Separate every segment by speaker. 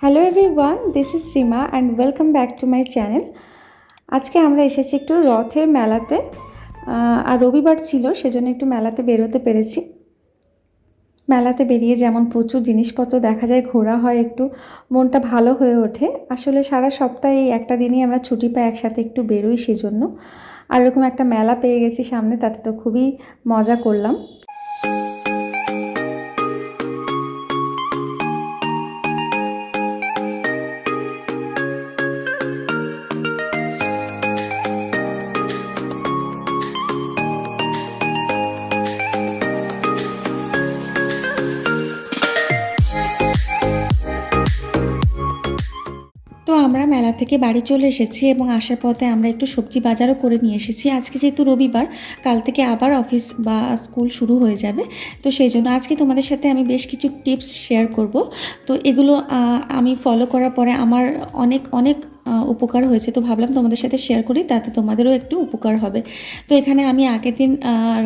Speaker 1: Hello everyone, this is Rima and welcome back to my channel. আজকে আমরা এসেছি একটু রথের মেলাতে, আর রবিবার ছিল সেজন্য একটু মেলাতে বেরোতে পেরেছি। মেলাতে বেরিয়ে যেমন প্রচুর জিনিসপত্র দেখা যায়, ঘোরা হয়, একটু মনটা ভালো হয়ে ওঠে। আসলে সারা সপ্তাহে এই একটা দিনই আমরা ছুটি পাই, একসাথে একটু বেরোই সেজন্য। আর এরকম একটা মেলা পেয়ে গেছি সামনে, তাতে তো খুবই মজা করলাম। তো আমরা মেলা থেকে বাড়ি চলে এসেছি এবং আসার পথে আমরা একটু সবজি বাজারও করে নিয়ে এসেছি। আজকে যেহেতু রবিবার, কাল থেকে আবার অফিস বা স্কুল শুরু হয়ে যাবে, তো সেই জন্য আজকে তোমাদের সাথে আমি বেশ কিছু টিপস শেয়ার করব। তো এগুলো আমি ফলো করার পরে আমার অনেক অনেক উপকার হয়েছে, তো ভাবলাম তোমাদের সাথে শেয়ার করি, তাতে তোমাদেরও একটু উপকার হবে। তো এখানে আমি আগের দিন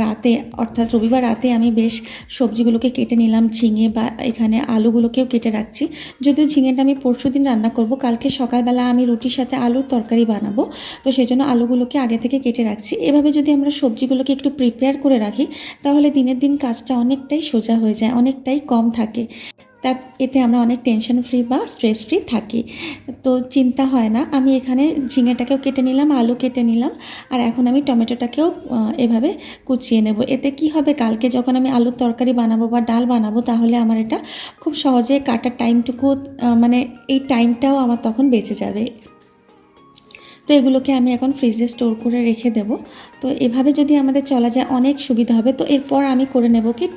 Speaker 1: রাতে, অর্থাৎ রবিবার রাতে আমি বেশ সবজিগুলোকে কেটে নিলাম, ঝিঙে বা এখানে আলুগুলোকেও কেটে রাখছি। যদিও ঝিঙেটা আমি পরশু দিন রান্না করব, কালকে সকালবেলা আমি রুটির সাথে আলুর তরকারি বানাবো, তো সেই জন্য আলুগুলোকে আগে থেকে কেটে রাখছি। এভাবে যদি আমরা সবজিগুলোকে একটু প্রিপেয়ার করে রাখি, তাহলে দিনের দিন কাজটা অনেকটাই সোজা হয়ে যায়, অনেকটাই কম থাকে। এতে আমরা অনেক টেনশন ফ্রি বা স্ট্রেস ফ্রি থাকি, তো চিন্তা হয় না। আমি এখানে ঝিঙেটাকেও কেটে নিলাম, আলু কেটে নিলাম, আর এখন আমি টমেটোটাকেও এভাবে কুচিয়ে নেব। এতে কি হবে, কালকে যখন আমি আলুর তরকারি বানাবো বা ডাল বানাবো, তাহলে আমার এটা খুব সহজে কাটার টাইমটুকু, মানে এই টাইমটাও আমার তখন বেঁচে যাবে। তো এগুলোকে আমি এখন ফ্রিজে স্টোর করে রেখে দেব। তো এভাবে যদি আমাদের চলা যায় অনেক সুবিধা হবে। তো এরপর আমি করে নেব কি,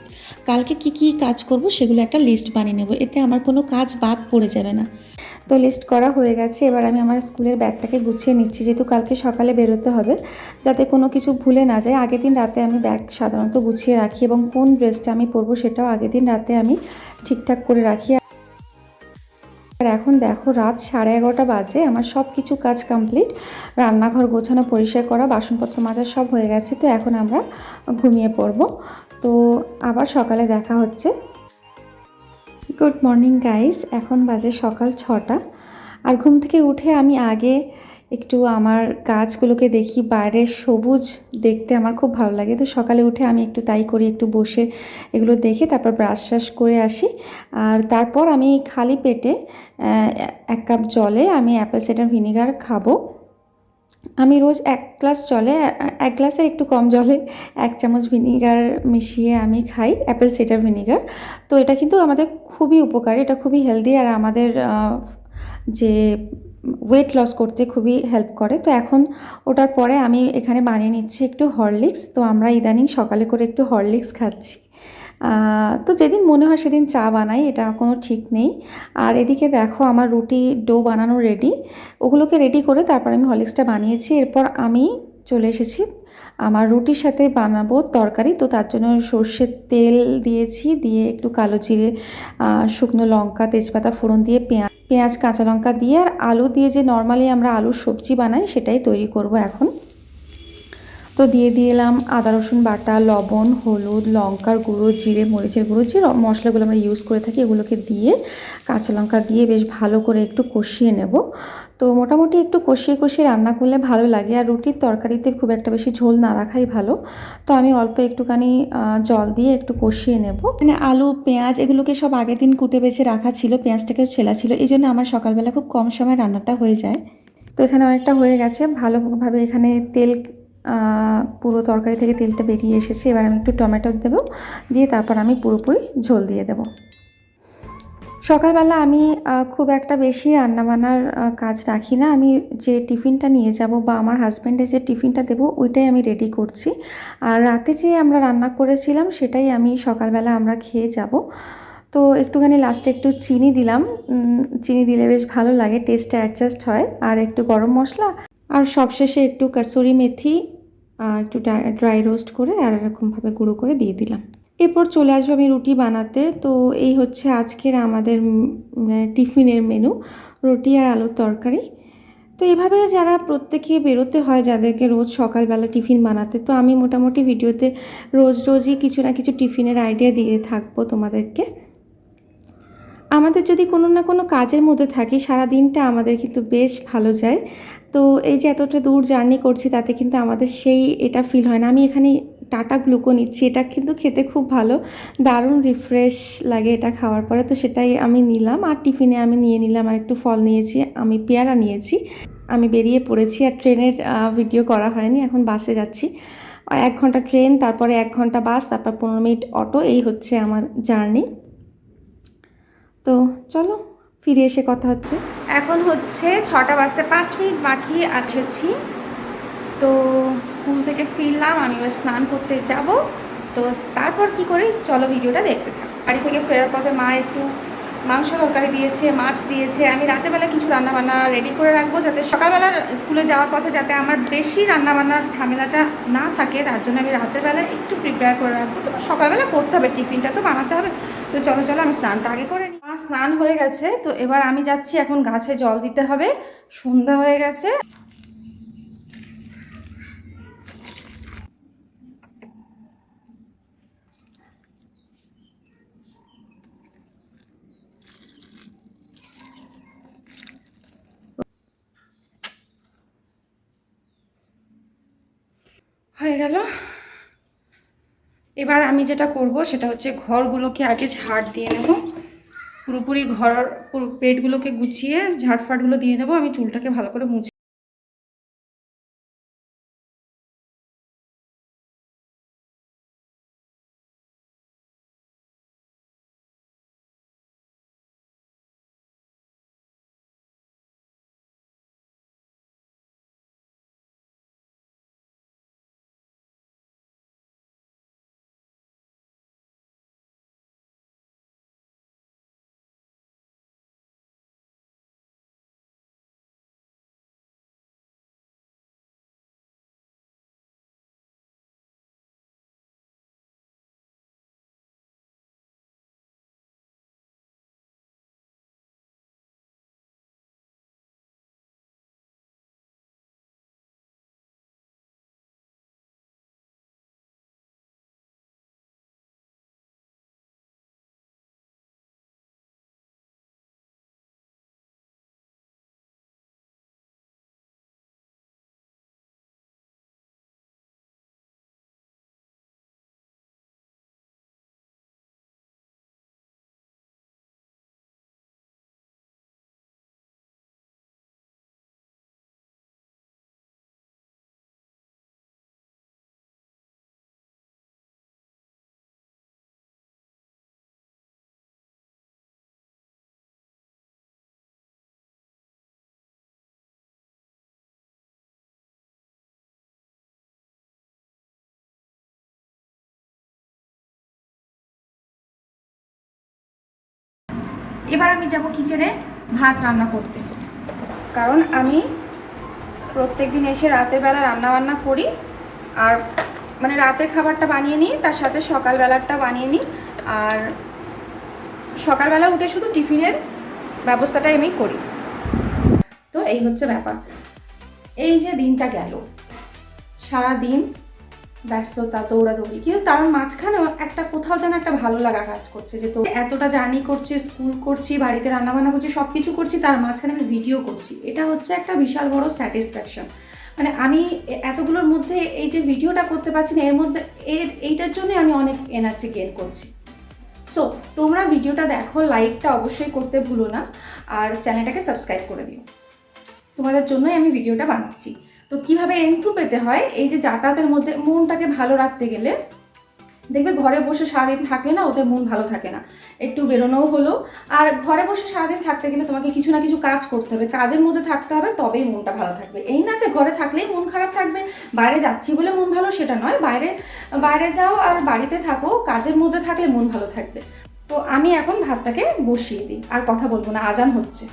Speaker 1: কালকে কি কি কাজ করব সেগুলো একটা লিস্ট বানিয়ে নেব, এতে আমার কোনো কাজ বাদ পড়ে যাবে না। তো লিস্ট করা হয়ে গেছে, এবার আমি আমার স্কুলের ব্যাগটাকে গুছিয়ে নিচ্ছি, যেহেতু কালকে সকালে বেরোতে হবে, যাতে কোনো কিছু ভুলে না যায়। আগের দিন রাতে আমি ব্যাগ সাধারণত গুছিয়ে রাখি এবং কোন ড্রেসটা আমি পরবো সেটাও আগের দিন রাতে আমি ঠিকঠাক করে রাখি। আর এখন দেখো রাত 11:30 বাজে, আমার সব কিছু কাজ কমপ্লিট, রান্নাঘর গোছানো, পরিষ্কার করা, বাসনপত্র মাজা সব হয়ে গেছে। তো এখন আমরা ঘুমিয়ে পড়ব। তো আবার সকালে দেখা হচ্ছে। গুড মর্নিং গাইস, এখন বাজে সকাল 6টা। আর ঘুম থেকে উঠে আমি আগে একটু আমার গাছগুলোকে দেখি, বাইরের সবুজ দেখতে আমার খুব ভালো লাগে। তো সকালে উঠে আমি একটু তাই করি, একটু বসে এগুলো দেখে তারপর ব্রাশ ট্রাশ করে আসি। আর তারপর আমি খালি পেটে 1 কাপ জলে আমি অ্যাপেল সাইডার ভিনিগার খাবো। আমি রোজ 1 গ্লাস জলে, 1 গ্লাসের একটু কম জলে 1 চামচ ভিনিগার মিশিয়ে আমি খাই, অ্যাপেল সাইডার ভিনিগার। তো এটা কিন্তু আমাদের খুবই উপকারী, এটা খুবই হেলদি, আর আমাদের যে ওয়েট লস করতে খুবই হেল্প করে। তো এখন ওটার পরে আমি এখানে বানিয়ে নিচ্ছি একটু হরলিক্স। তো আমরা ইদানিং সকালে করে একটু হরলিক্স খাচ্ছি। তো যেদিন মনে হয় সেদিন চা বানাই, এটা কোনো ঠিক নেই। আর এদিকে দেখো আমার রুটি ডো বানানো রেডি, ওগুলোকে রেডি করে তারপর আমি হরলিক্সটা বানিয়েছি। এরপর আমি চলে এসেছি আমার রুটির সাথে বানাবো তরকারি। তো তার জন্য সর্ষের তেল দিয়েছি, দিয়ে একটু কালো জিরে, শুকনো লঙ্কা, তেজপাতা ফোড়ন দিয়ে পেঁয়াজ কাঁচা লঙ্কা দিয়ে আর আলু দিয়ে, যে নর্মালি আমরা আলুর সবজি বানাই সেটাই তৈরি করব এখন। তো দিয়ে দিলাম আদা রসুন বাটা, লবণ, হলুদ, লঙ্কার গুঁড়ো, জিরে, মরিচের গুঁড়ো, যে মশলাগুলো আমরা ইউজ করে থাকি এগুলোকে দিয়ে, কাঁচা লঙ্কা দিয়ে বেশ ভালো করে একটু কষিয়ে নেব। তো মোটামুটি একটু কষিয়ে কষিয়ে রান্না করলে ভালো লাগে, আর রুটির তরকারিতে খুব একটা বেশি ঝোল না রাখাই ভালো। তো আমি অল্প একটুখানি জল দিয়ে একটু কষিয়ে নেব। মানে আলু, পেঁয়াজ এগুলোকে সব আগের দিন কুটে বেছে রাখা ছিল, পেঁয়াজটাকেও ছেলা ছিল, এই জন্য আমার সকালবেলা খুব কম সময় রান্নাটা হয়ে যায়। তো এখানে অনেকটা হয়ে গেছে, ভালোভাবে এখানে তেল, পুরো তরকারি থেকে তেলটা বেরিয়ে এসেছে। এবার আমি একটু টমেটো দেবো, দিয়ে তারপর আমি পুরোপুরি ঝোল দিয়ে দেব। সকালবেলা আমি খুব একটা বেশি রান্নাবান্নার কাজ রাখি না, আমি যে টিফিনটা নিয়ে যাব বা আমার হাজব্যান্ডের যে টিফিনটা দেবো ওইটাই আমি রেডি করছি। আর রাতে যে আমরা রান্না করেছিলাম সেটাই আমি সকালবেলা আমরা খেয়ে যাব। তো একটুখানি লাস্টে একটু চিনি দিলাম, চিনি দিলে বেশ ভালো লাগে, টেস্টটা অ্যাডজাস্ট হয়। আর একটু গরম মশলা, আর সবশেষে একটু কাসুরি মেথি একটু ড্রাই রোস্ট করে আর এরকমভাবে গুঁড়ো করে দিয়ে দিলাম। এরপর চলে আসবো আমি রুটি বানাতে। তো এই হচ্ছে আজকের আমাদের টিফিনের মেনু, রুটি আর আলুর তরকারি। তো এভাবে যারা প্রত্যেকে বেরোতে হয়, যাদেরকে রোজ সকালবেলা টিফিন বানাতে, তো আমি মোটামুটি ভিডিওতে রোজই কিছু না কিছু টিফিনের আইডিয়া দিয়ে থাকবো তোমাদেরকে। আমাদের যদি কোনো না কোনো কাজের মধ্যে থাকি সারা দিনটা আমাদের কিন্তু বেশ ভালো যায়। তো এই যে এতটা দূর জার্নি করছি তাতে কিন্তু আমাদের সেই এটা ফিল হয় না। আমি এখানে টাটা গ্লুকো নিচ্ছি, এটা কিন্তু খেতে খুব ভালো, দারুণ রিফ্রেশ লাগে এটা খাওয়ার পরে। তো সেটাই আমি নিলাম, আর টিফিনে আমি নিয়ে নিলাম আর একটু ফল নিয়েছি, আমি পেয়ারা নিয়েছি। আমি বেরিয়ে পড়েছি, আর ট্রেনের ভিডিও করা হয়নি, এখন বাসে যাচ্ছি। 1 ঘন্টা ট্রেন, তারপরে 1 ঘন্টা বাস, তারপর 15 মিনিট অটো, এই হচ্ছে আমার জার্নি। তো চলো ফিরে এসে কথা হচ্ছে। এখন হচ্ছে 6টা বাজতে 5 মিনিট বাকি, আর এসেছি। তো স্কুল থেকে ফিরলাম, আমি এবার স্নান করতে যাব। তো তারপর কি করি চলো ভিডিওটা দেখতে থাকো। বাড়ি থেকে ফেরার পথে মা একটু মাংস তরকারি দিয়েছে, মাছ দিয়েছে। আমি রাতেরবেলা কিছু রান্নাবান্না রেডি করে রাখবো, যাতে সকালবেলা স্কুলে যাওয়ার পথে যাতে আমার বেশি রান্নাবান্নার ঝামেলাটা না থাকে, তার জন্য আমি রাতেরবেলা একটু প্রিপেয়ার করে রাখবো। তো সকালবেলা করতে হবে, টিফিনটা তো বানাতে হবে। তো চলো চলো আমি স্নানটা আগে করে নিই। আমার স্নান হয়ে গেছে, তো এবার আমি যাচ্ছি, এখন গাছে জল দিতে হবে, সন্ধ্যা হয়ে গেছে। হয়ে গেল। এবার আমি যেটা করব সেটা হচ্ছে ঘরগুলোকে আগে ঝাড় দিয়ে নেব, পুরোপুরি ঘর পুরো বেডগুলোকে গুছিয়ে ঝাড়ফাটগুলো দিয়ে নেব। আমি চুলটাকে ভালো করে মুছে। এবার আমি যাব কিচেনে ভাত রান্না করতে, কারণ আমি প্রত্যেকদিন এসে রাতের বেলা রান্না বান্না করি, আর মানে রাতের খাবারটা বানিয়ে নিই, তার সাথে সকালবেলাটা বানিয়ে নিই, আর সকালবেলা উঠে শুধু টিফিনের ব্যবস্থাটাই আমি করি। তো এই হচ্ছে ব্যাপার। এই যে দিনটা গেল, সারা দিন ব্যস্ততা, দৌড়াদৌড়ি, কিন্তু তার মাঝখানেও একটা কোথাও যেন একটা ভালো লাগা কাজ করছে, যে তো এতটা জার্নি করছি, স্কুল করছি, বাড়িতে রান্নাবান্না করছি, সব কিছু করছি, তার মাঝখানে আমি ভিডিও করছি। এটা হচ্ছে একটা বিশাল বড় স্যাটিসফ্যাকশন। মানে আমি এতগুলোর মধ্যে এই যে ভিডিওটা করতে পারছি না, এর মধ্যে এইটার জন্যই আমি অনেক এনার্জি গেইন করছি। সো তোমরা ভিডিওটা দেখো, লাইকটা অবশ্যই করতে ভুলো না, আর চ্যানেলটাকে সাবস্ক্রাইব করে দিও। তোমাদের জন্যই আমি ভিডিওটা বানাচ্ছি। তো কিভাবে এন্থু পেতে হয়, এই যে যাতায়াতের মধ্যে মনটাকে ভালো রাখতে গেলে, দেখবে ঘরে বসে সারাদিন থাকলে না ওদের মন ভালো থাকে না, একটু বেরোনোও হলো। আর ঘরে বসে সারাদিন থাকতে গেলে তোমাকে কিছু না কিছু কাজ করতে হবে, কাজের মধ্যে থাকতে হবে, তবেই মনটা ভালো থাকবে। এই না যে ঘরে থাকলেই মন খারাপ থাকবে, বাইরে যাচ্ছি বলে মন ভালো, সেটা নয়। বাইরে বাইরে যাও আর বাড়িতে থাকো, কাজের মধ্যে থাকলে মন ভালো থাকবে। তো আমি এখন ভাতটাকে বসিয়ে দিই, আর কথা বলবো না, আজান হচ্ছে।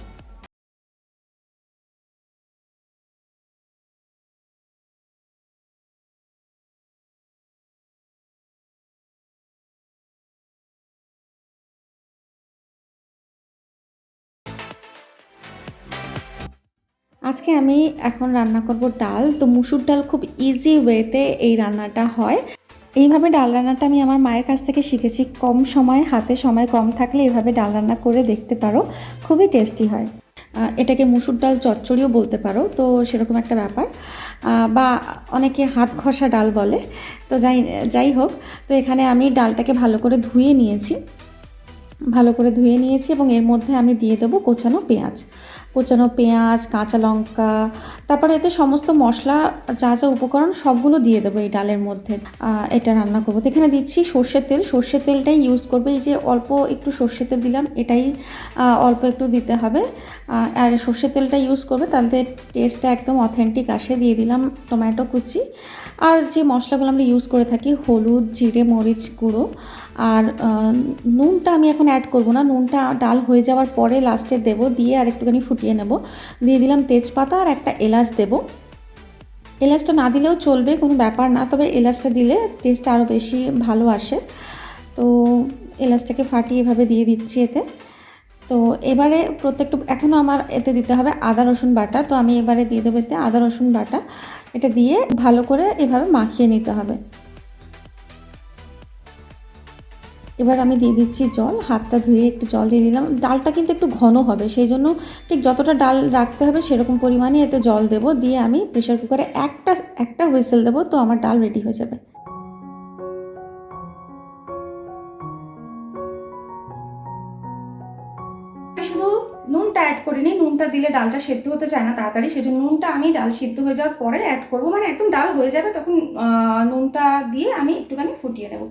Speaker 1: আজকে আমি এখন রান্না করব ডাল। তো মুসুর ডাল খুব ইজি ওয়েতে এই রান্নাটা হয়। এইভাবে ডাল রান্নাটা আমি আমার মায়ের কাছ থেকে শিখেছি। কম সময়ে, হাতে সময় কম থাকলে এভাবে ডাল রান্না করে দেখতে পারো, খুবই টেস্টি হয়। এটাকে মুসুর ডাল চচ্চড়িও বলতে পারো, তো সেরকম একটা ব্যাপার। বা অনেকে হাত ঘষা ডাল বলে। তো যাই হোক, তো এখানে আমি ডালটাকে ভালো করে ধুয়ে নিয়েছি এবং এর মধ্যে আমি দিয়ে দেবো কোচানো পেঁয়াজ, কাঁচা লঙ্কা, তারপরে এতে সমস্ত মশলা, যা যা উপকরণ সবগুলো দিয়ে দেবো এই ডালের মধ্যে। এটা রান্না করবো। তো এখানে দিচ্ছি সর্ষের তেলটাই ইউজ করবে। এই যে অল্প একটু সর্ষের তেল দিলাম, এটাই অল্প একটু দিতে হবে। আর সর্ষের তেলটা ইউজ করবে, তাহলে টেস্টটা একদম অথেন্টিক আসে। দিয়ে দিলাম টমেটো কুচি, আর যে মশলাগুলো আমরা ইউজ করে থাকি, হলুদ, জিরে, মরিচ গুঁড়ো। আর নুনটা আমি এখন অ্যাড করব না, নুনটা ডাল হয়ে যাওয়ার পরে লাস্টে দেবো, দিয়ে আর একটুখানি ফুটিয়ে নেব। দিয়ে দিলাম তেজপাতা আর একটা এলাচ দেব। এলাচটা না দিলেও চলবে, কোনো ব্যাপার না, তবে এলাচটা দিলে টেস্টটা আরও বেশি ভালো আসে। তো এলাচটাকে ফাটিয়ে এভাবে দিয়ে দিচ্ছি এতে। তো এবারে এখনও আমার এতে দিতে হবে আদা রসুন বাটা। তো আমি এবারে দিয়ে দেবো এতে আদা রসুন বাটা। এটা দিয়ে ভালো করে এভাবে মাখিয়ে নিতে হবে। এবার আমি দিয়ে দিচ্ছি জল, হাতটা ধুয়ে একটু জল দিয়ে দিলাম। ডালটা কিন্তু একটু ঘন হবে, সেই জন্য ঠিক যতটা ডাল রাখতে হবে সেরকম পরিমাণে এতে জল দেব। দিয়ে আমি প্রেশার কুকারে একটা হুইসেল দেবো, তো আমার ডাল রেডি হয়ে যাবে। শুধু নুনটা অ্যাড করিনি, নুনটা দিলে ডালটা সেদ্ধ হতে চায় না তাড়াতাড়ি, সেজন্য নুনটা আমি ডাল সিদ্ধ হয়ে যাওয়ার পরে অ্যাড করবো, মানে একদম ডাল হয়ে যাবে তখন নুনটা দিয়ে আমি একটুখানি ফুটিয়ে নেব।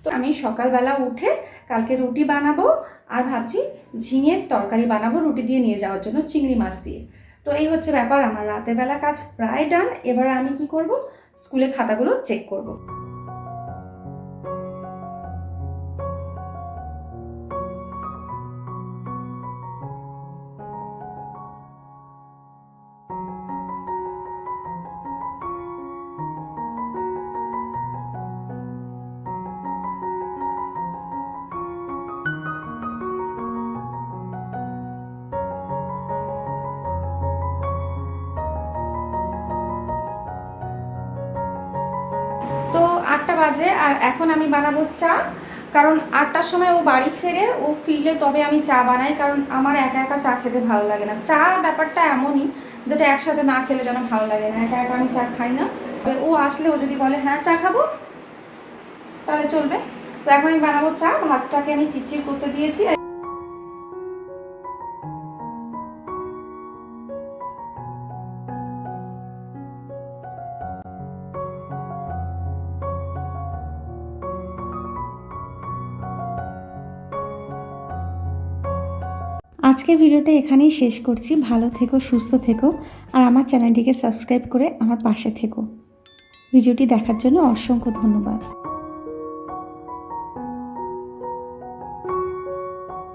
Speaker 1: তো আমি সকালবেলা উঠে কালকে রুটি বানাবো, আর ভাবছি ঝিঙের তরকারি বানাবো রুটি দিয়ে নিয়ে যাওয়ার জন্য, চিংড়ি মাছ দিয়ে। তো এই হচ্ছে ব্যাপার, আমার রাতের বেলা কাজ প্রায় ডান। এবার আমি কি করব, স্কুলের খাতাগুলো চেক করব। তো 8টা বাজে, আর এখন আমি বানাবো চা। কারণ 8টার সময় ও বাড়ি ফেরে, ও ফিরলে তবে আমি চা বানাই, কারণ আমার একা একা চা খেতে ভালো লাগে না। চা ব্যাপারটা এমনই, যেটা একসাথে না খেলে যেন ভালো লাগে না, একা একা আমি চা খাই না। ও আসলে ও যদি বলে হ্যাঁ চা খাবো, তাহলে চলবে। তো এখন আমি বানাবো চা। ভাতটাকে আমি চিটচিট করতে দিয়েছি। আজকের ভিডিওটা এখানেই শেষ করছি। ভালো থেকো, সুস্থ থেকো, আর আমার চ্যানেলটিকে সাবস্ক্রাইব করে আমার পাশে থেকো। ভিডিওটি দেখার জন্য অসংখ্য ধন্যবাদ।